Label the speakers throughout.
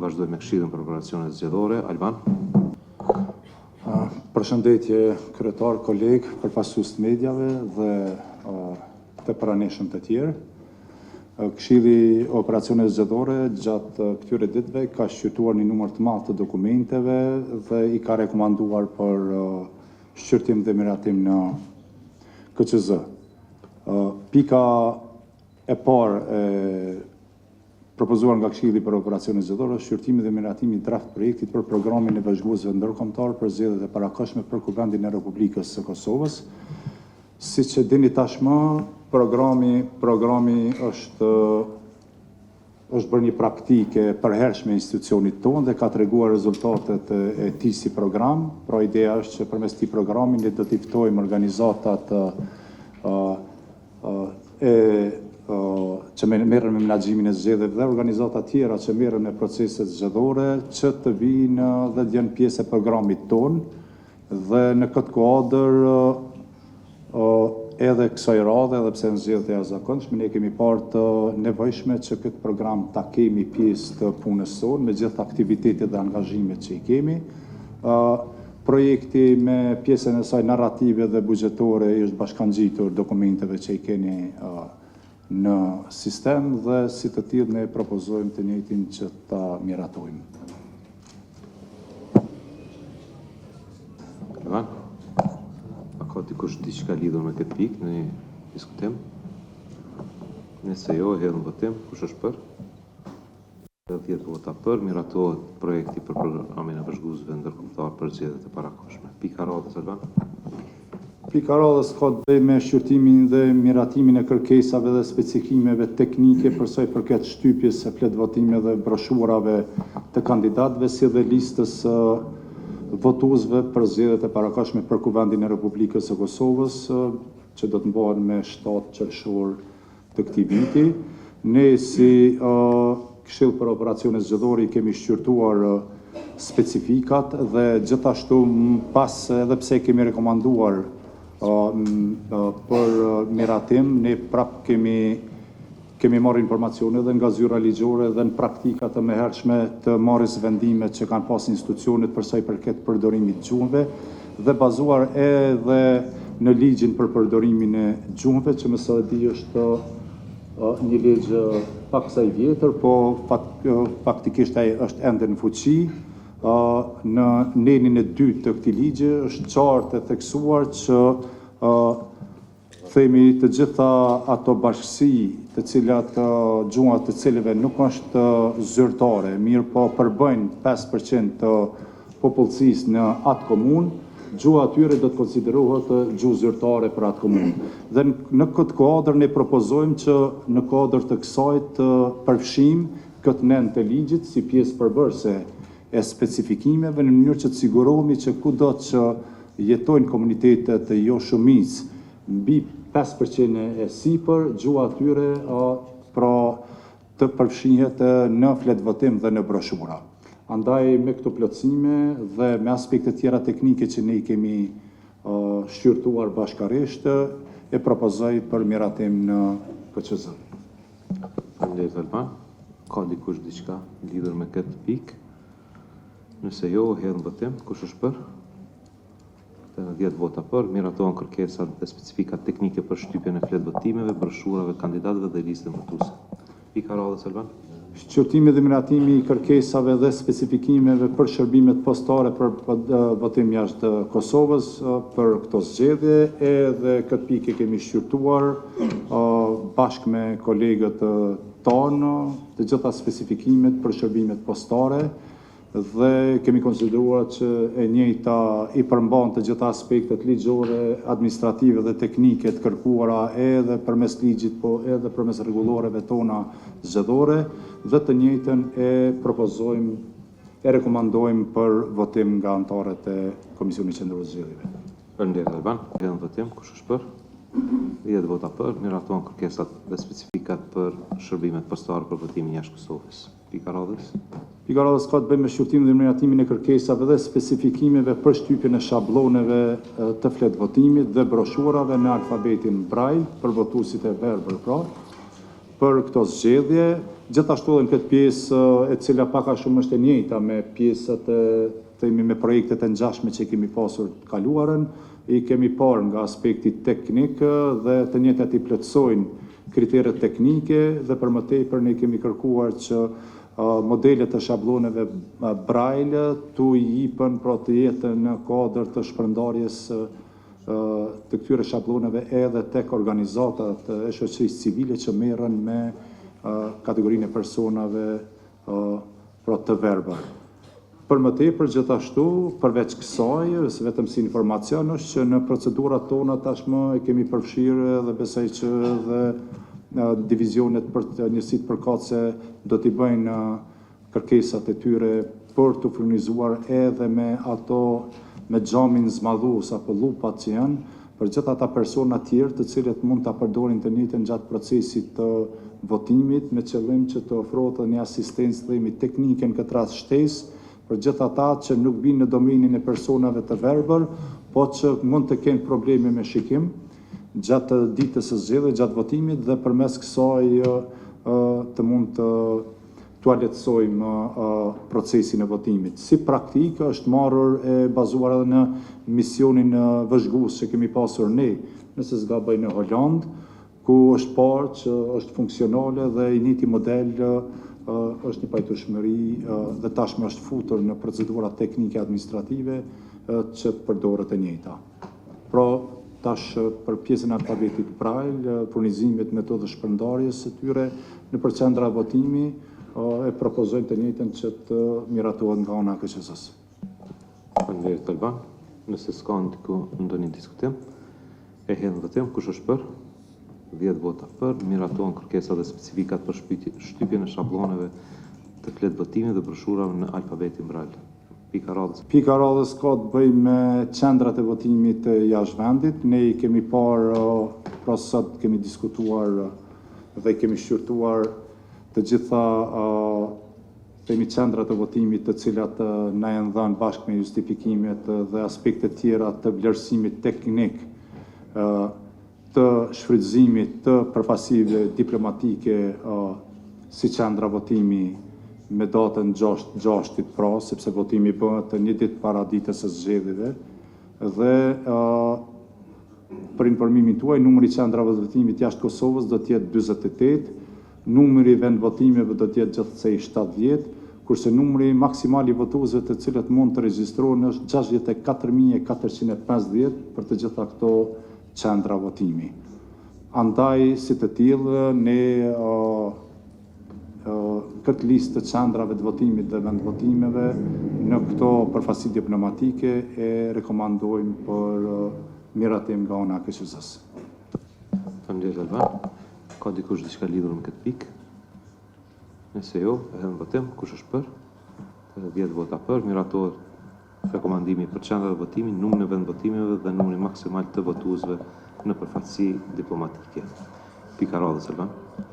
Speaker 1: vazhdoj me Këshillin për Operacionet Zgjedhore. Alban.
Speaker 2: Përshëndetje kryetar, kolegë, përfaqësues të mediave dhe të pranishëm të tjerë. Këshilli Operacionet Zgjedhore gjatë këtyre ditëve ka shqyrtuar një numër të madh të dokumenteve dhe i ka rekomanduar për shqyrtim dhe miratim në KQZ. Pika e parë propozuar nga Këshilli për Operacionet Zgjedhore, shqyrtimi dhe miratimi i draft projektit për programin e bashkëpunësve ndërkombëtar për zgjedhjet e parakohshme për Kuvendin e Republikës së Kosovës. Siç e dini tashmë, programi është bërë një praktike përhershme institucionit tonë dhe ka treguar rezultatet e tij si program. Pra ideja është që përmes këtij programi ne do t'i ftojmë organizatat që merren me menaxhimin e zgjedhjeve dhe organizata tjera që merren me proceset zgjedhore që të vinë dhe të jenë pjesë e programit tonë dhe në këtë kuadër edhe kësaj radhe, edhe pse në zgjedhjet e jashtëzakonshme, ne kemi parë të nevojshme që këtë program ta kemi pjesë të punës sonë me gjithë aktivitetet dhe angazhimet që i kemi. Projekti me pjesën e saj narrative dhe buxhetore është bashkangjitur dokumenteve që i keni në sistem dhe si të tillë ne propozojmë të njëjtin që ta miratojmë.
Speaker 1: Alban. Ka dikush diçka lidhur me këtë pikë në diskutim? Nëse jo, hedhëm votim. Kush është për? 10 vota për, miratohet projekti për programin e bashkëpunësve ndërkombëtar për zgjedhjet e parakohshme. Pika radhës, Alban.
Speaker 2: Pika radhës ka të bëjë me shqyrtimin dhe miratimin e kërkesave dhe specifikimeve teknike për sa i përket shtypjes së flet votime dhe broshurave të kandidatëve si dhe listës votuesve për zgjedhjet e parakohshme për Kuvendin e Republikës së Kosovës, që do të mbahen me 7 qershor të këtij viti. Ne si Këshill për Operacionet Zgjedhore kemi shqyrtuar specifikat dhe gjithashtu pas edhe pse kemi rekomanduar për miratim, ne prap kemi marrë informacione dhe nga zyra ligjore dhe në praktika të mëhershme të marrjes vendimet që kanë pas institucionet për sa i përket përdorimit të gjuhëve dhe bazuar edhe në ligjin për përdorimin e gjuhëve, që më sa e di është një ligj pak sa i vjetër, po faktikisht ai është ende në fuqi. Në nenin e dytë të këtij ligji është qartë e theksuar që themi të gjitha ato bashkësi të cilat gjuha të cilëve nuk është zyrtare, mirë po përbëjnë 5% të popullsisë në atë komunë, gjuha atyre do të konsiderohet gjuhë zyrtare për atë komunë. Dhe në këtë kuadër ne propozojmë që në kuadër të kësaj të përfshijmë këtë nen të ligjit si pjesë përbërëse e specifikimeve në mënyrë që të sigurohemi që kudo që jetojnë komunitetet jo shumicë mbi 5% e sipër, gjuha atyre pra të përfshihet në fletvotim dhe në broshura. Andaj me këto plotësime dhe me aspekte tjera teknike që ne i kemi shqyrtuar bashkarisht, e propozoj për miratim në KQZ.
Speaker 1: Faleminderit Alban. Ka dikush diçka lidhur me këtë pikë? Nëse jo, hedhëm votim. Kush është për? 10 vota për, miratohen kërkesat dhe specifikat teknike për shtypjen e flet votimeve, broshurave, kandidatëve dhe listën votuese. Pika radhës, Alban.
Speaker 2: Shqyrtimi dhe miratimi i kërkesave dhe specifikimeve për shërbimet postare për votim jashtë Kosovës për këto zgjedhje, edhe këtë pikë kemi shqyrtuar bashkë me kolegët tonë të gjitha specifikimet për shërbimet postare dhe kemi konsideruar që e njëjta i përmban të gjitha aspektet ligjore, administrative dhe teknike të kërkuara edhe përmes ligjit, po edhe përmes rregulloreve tona zgjedhore dhe të njëjtën e propozojmë, e rekomandojmë për votim nga anëtarët e Komisionit Qendror të Zgjedhjeve.
Speaker 1: Faleminderit Alban. Hedhëm votim. Kush është për? 10 vota për, miratohen kërkesat dhe specifikat për shërbimet postare për votimin jashtë Kosovës. Pika radhës.
Speaker 2: Pika radhës ka të bëjë me shqyrtimin dhe miratimin e kërkesave dhe specifikimeve për shtypjen e shabloneve të fletvotimit dhe broshurave në alfabetin Braille për votuesit e verbër, pra. për këto zgjedhje, gjithashtu edhe në këtë pjesë e cila pak a shumë është e njëjta me pjesët me projektet e ngjashme që kemi pasur të kaluarën, i kemi parë nga aspekti teknik dhe të njëjtat i plotësojnë kriteret teknike dhe për më tepër ne kemi kërkuar që modelet të shabloneve Braille të jipën pra të jetë në kuadër të shpërndarjes të këtyre shabloneve edhe tek organizatat e shoqërisë civile që merren me kategorinë e personave pra të verbër. Për më tepër gjithashtu, përveç kësaj, se vetëm si informacion është që në procedurat tona tashmë e kemi përfshirë dhe besoj që dhe divizionet për njësitë përkatëse do t'i bëjnë kërkesat e tyre për të furnizuar edhe me ato me xhamin zmadhues apo lupat që janë, për gjithë ata persona tjerë të cilët mund ta përdorin të njëjtën gjatë procesit të votimit me qëllim që të ofrohet një asistencë themi teknike në këtë rast shtesë për gjithë ata që nuk vinë në domenin e personave të verbër, po që mund të kenë probleme me shikim gjatë ditës së zgjedhjeve, gjatë votimit dhe përmes kësaj të mund të lehtësojmë procesin e votimit. Si praktikë është marrur e bazuar edhe në misionin vëzhgues që kemi pasur ne, nëse s'gaboj në Holand, ku është parë që është funksionale dhe i njëjti model është një pajtueshmëri dhe tashmë është futur në procedura teknike administrative që të përdoret e njëjta. Pra, tash për pjesën e alfabetit Braille, furnizimit metodës shpërndarjes së tyre në qendra votimi e propozojnë të njëjtën që të miratohet nga ana e KQS-s.
Speaker 1: Faleminderit Alban. Nëse s'ka ndonjë diskutim, e hedh në votim, kush është për? 10 vota për, miratohen kërkesat dhe specifikat për shtypjen e shabloneve të fletë votimit dhe broshurave në alfabetin Braille. Pika radhës.
Speaker 2: Pika radhës ka të bëjë me qendrat e votimit të jashtë vendit. Ne i kemi parë, pra sot kemi diskutuar dhe kemi shqyrtuar të gjitha themi qendrat e votimit të cilat na janë dhënë bashkë me justifikimet dhe aspektet tjera të vlerësimit teknik të shfrytëzimit të përfaqësive diplomatike si qendra votimi me datën 6-6 pra, sepse votimi bëhet një ditë para ditës së zgjedhjeve dhe për informimin tuaj, numri i qendrave të votimit jashtë Kosovës do të jetë 48, numri i vend votimeve do të jetë gjithsej 70, kurse numri maksimal i votuesve të cilët mund të regjistrohen është 64.450 për të gjitha këto qendra votimi. Andaj, si të tillë, ne këtë listë të qendrave të votimit dhe vend votimeve në këto përfaqësi diplomatike e rekomandojmë për miratim nga ana e KQS-s.
Speaker 1: Faleminderit Alban. Ka dikush diçka lidhur me këtë pikë? Nëse jo, e hedh në votim, kush është për? 10 vota për, miratohet rekomandimi për qendrat e votimit, numri i vend votimeve dhe numri maksimal të votuesve në përfaqësi diplomatike. Pika radhës, Alban.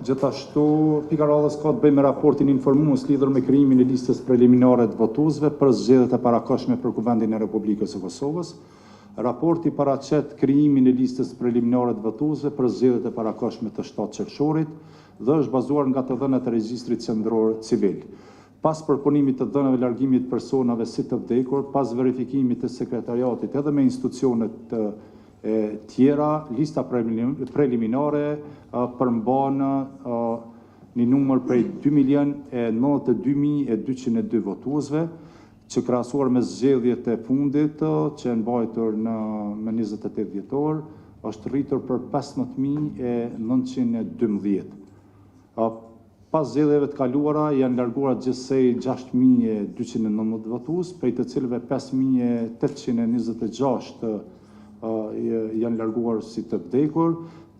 Speaker 2: Gjithashtu, pika radhës ka të bëjë me raportin informues lidhur me krijimin e listës preliminare të votuesve për zgjedhjet e parakohshme për Kuvendin e Republikës së Kosovës. Raporti paraqet krijimin e listës preliminare të votuesve për zgjedhjet e parakohshme të 7 qershorit dhe është bazuar nga të dhënat e regjistrit qendror civil. Pas përpunimit të dhënave largimit personave si të vdekur, pas verifikimit të sekretariatit edhe me institucionet tjera, lista preliminare përmban një numër prej 2.092.202 votuesve, që krahasuar me zgjedhjet e fundit që janë mbajtur me 28 dhjetor, është rritur për 15.912. Pas zgjedhjeve të kaluara janë larguar gjithsej 6.219 votues, prej të cilëve 5.826 janë larguar si të vdekur,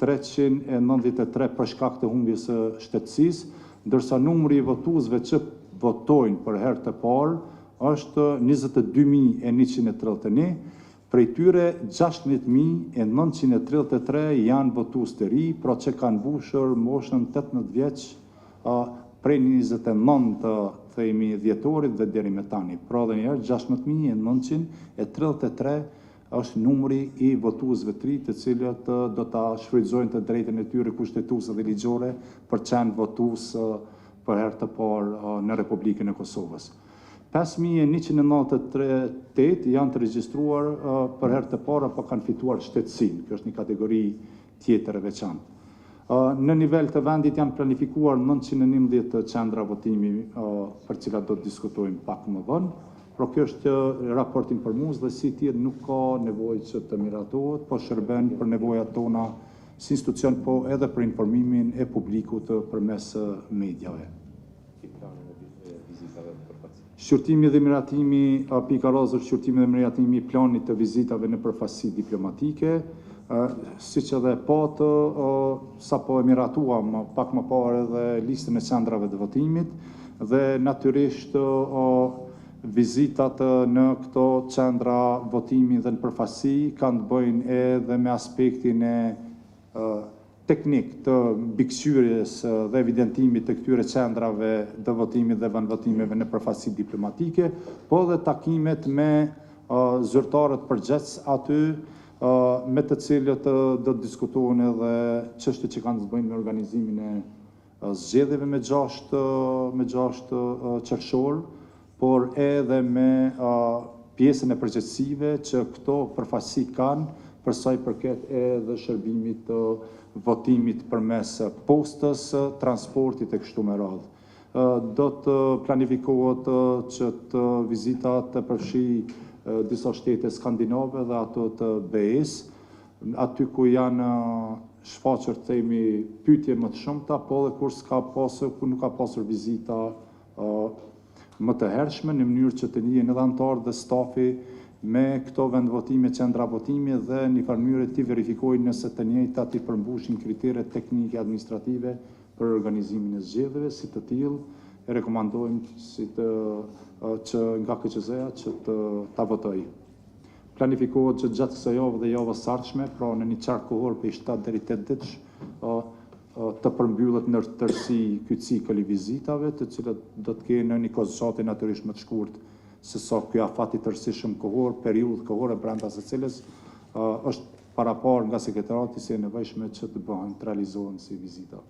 Speaker 2: 393 për shkak të humbjes së shtetësisë, ndërsa numri i votuesve që votojnë për herë të parë është 22.131, prej tyre 16.933 janë votues të ri, pra që kanë mbushur moshën 18 vjeç prej 29 dhjetorit dhe deri me tani. Pra dhe njerë 16.933 është numri i votuesve të ri, të cilët do ta shfrytëzojnë të drejtën e tyre kushtetuese dhe ligjore për qenë votues për herë të parë në Republikën e Kosovës. 5198 janë të regjistruar për herë të parë apo kanë fituar shtetësinë. Kjo është një kategori tjetër e veçantë. Në nivel të vendit janë planifikuar 911 qendra votimi për cilat do të diskutojmë pak më vonë. Por kjo është raport informues dhe si tjetër nuk ka nevojë që të miratohet, po shërben për nevojat tona si institucion, po edhe për informimin e publikut përmes mediave. Shqyrtimi dhe miratimi, pikarazër shqyrtimi dhe miratimi i planit të vizitave në përfaqësi diplomatike, siç edhe patë, sapo e miratuam pak më parë edhe listën e qendrave të votimit dhe natyrisht vizitat në këto qendra votimi dhe në përfaqësi kanë të bëjnë edhe me aspektin e teknik të mbikëqyrjes dhe evidentimit të këtyre qendrave të votimit dhe vendvotimeve në përfaqësi diplomatike, po dhe takimet me zyrtarët përgjithës aty, me të cilët do të diskutohen edhe çështjet që kanë të bëjnë me organizimin e zgjedhjeve me 6 qershor, por edhe me pjesën e përgjegjësive që këto përfaqësi kanë për sa i përket edhe shërbimit të votimit përmes postës, transportit e kështu me radhë. Do të planifikohet që të vizitat të përfshi disa shtete skandinave dhe ato të BE-s, aty ku janë shfaqur themi pyetje më të shumta, po dhe ku nuk ka pasur vizita më të hershme, në mënyrë që të njihen edhe anëtarë dhe stafi me këto vendvotime, qendra votimi dhe një farë mënyrë të verifikojnë nëse të njëjtat i përmbushin kriteret teknike administrative për organizimin e zgjedhjeve, si të tillë e rekomandojmë që nga KQZ-ja që ta votojë. Planifikohet që gjatë kësaj javë dhe javës së ardhshme, pra në një qark kohor prej 7 deri 8 ditësh, të përmbyllet në tërësi ky cikël i vizitave, të cilët do të kenë një kozëqate natyrisht më të shkurtë se sa ky afat i tërësishëm kohor, periudhë kohore brenda së cilës është parapar nga sekretariati se e nevojshme që të bëhen, të realizohen si vizita.